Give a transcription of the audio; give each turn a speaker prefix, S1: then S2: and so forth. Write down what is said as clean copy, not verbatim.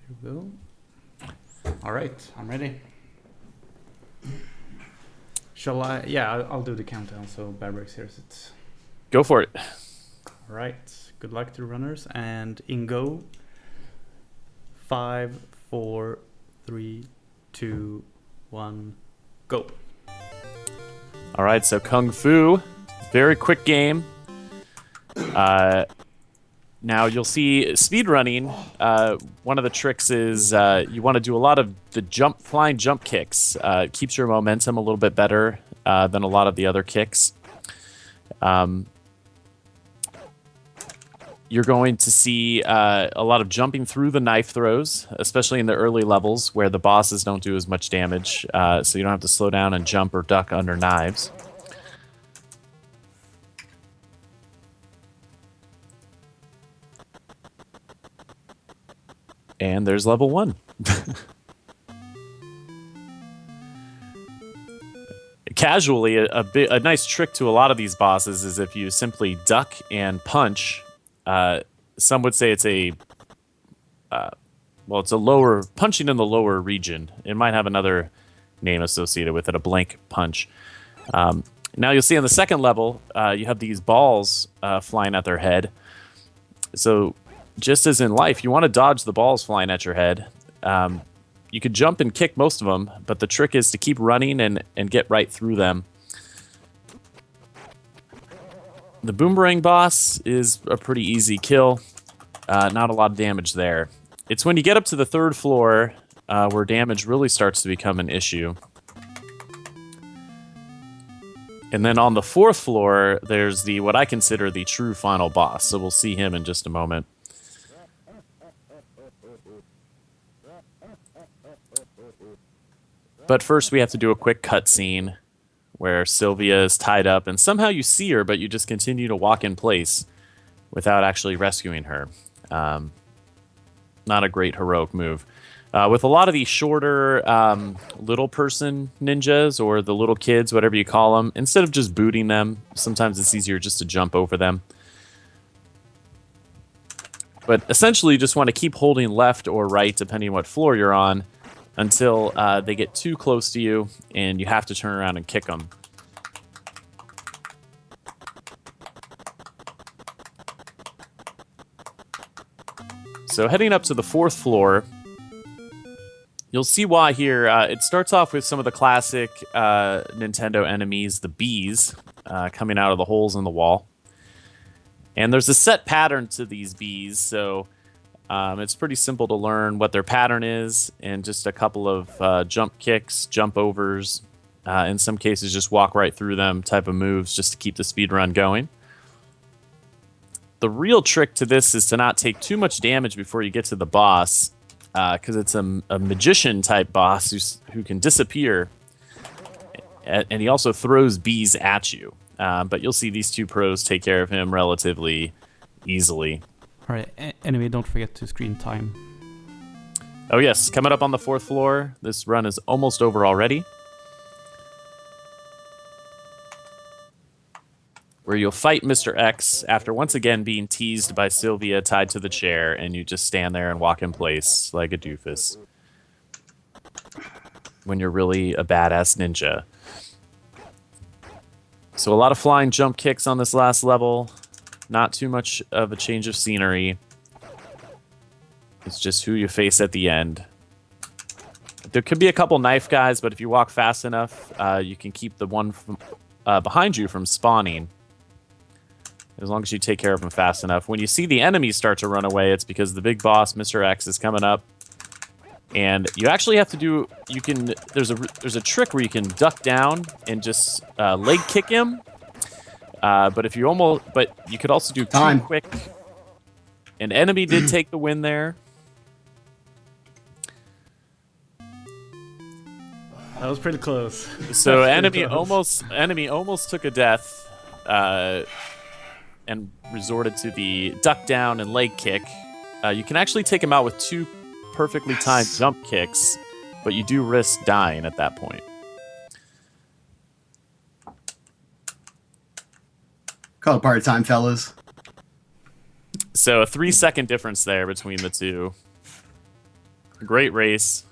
S1: Here we go. All right, I'm ready. Shall I? Yeah, I'll do the countdown. So Barbrix hears it.
S2: Go for it.
S1: All right. Good luck to the runners. And in go. 5, 4, 3, 2, 1, go.
S2: All right, so Kung Fu, very quick game. Now you'll see speed running. One of the tricks is you want to do a lot of the flying jump kicks. It keeps your momentum a little bit better than a lot of the other kicks. You're going to see a lot of jumping through the knife throws, especially in the early levels where the bosses don't do as much damage, so you don't have to slow down and jump or duck under knives. And there's level 1. Casually, a nice trick to a lot of these bosses is if you simply duck and punch. Some would say it's it's a lower punching in the lower region. It might have another name associated with it, a blank punch. Now you'll see on the second level, you have these balls flying at their head. So just as in life, you want to dodge the balls flying at your head. You could jump and kick most of them, but the trick is to keep running and get right through them. The boomerang boss is a pretty easy kill. Not a lot of damage there. It's when you get up to the third floor where damage really starts to become an issue. And then on the fourth floor, there's what I consider the true final boss. So we'll see him in just a moment. But first we have to do a quick cutscene where Sylvia is tied up, and somehow you see her, but you just continue to walk in place without actually rescuing her. Not a great heroic move. With a lot of these shorter little person ninjas, or the little kids, whatever you call them, instead of just booting them, sometimes it's easier just to jump over them. But essentially you just want to keep holding left or right, depending on what floor you're on, until they get too close to you, and you have to turn around and kick them. So heading up to the fourth floor, you'll see why here. It starts off with some of the classic Nintendo enemies, the bees, coming out of the holes in the wall. And there's a set pattern to these bees, so it's pretty simple to learn what their pattern is, and just a couple of jump kicks, jump overs, in some cases just walk right through them type of moves just to keep the speed run going. The real trick to this is to not take too much damage before you get to the boss, because it's a magician type boss who can disappear, and he also throws bees at you. But you'll see these two pros take care of him relatively easily.
S1: All right. Anyway, don't forget to screen time.
S2: Oh yes, coming up on the fourth floor. This run is almost over already. Where you'll fight Mr. X after once again being teased by Sylvia tied to the chair, and you just stand there and walk in place like a doofus. When you're really a badass ninja. So a lot of flying jump kicks on this last level. Not too much of a change of scenery. It's just who you face at the end. There could be a couple knife guys, but if you walk fast enough, you can keep the one behind you from spawning. As long as you take care of them fast enough. When you see the enemies start to run away, it's because the big boss, Mr. X, is coming up. And you actually have to do... There's a trick where you can duck down and just leg kick him. But you could also do too quick. An enemy did take the win there.
S1: That was pretty close.
S2: So enemy almost took a death, and resorted to the duck down and leg kick. You can actually take him out with two perfectly timed jump kicks, but you do risk dying at that point.
S3: Call it part time, fellas.
S2: So a 3-second difference there between the two. Great race.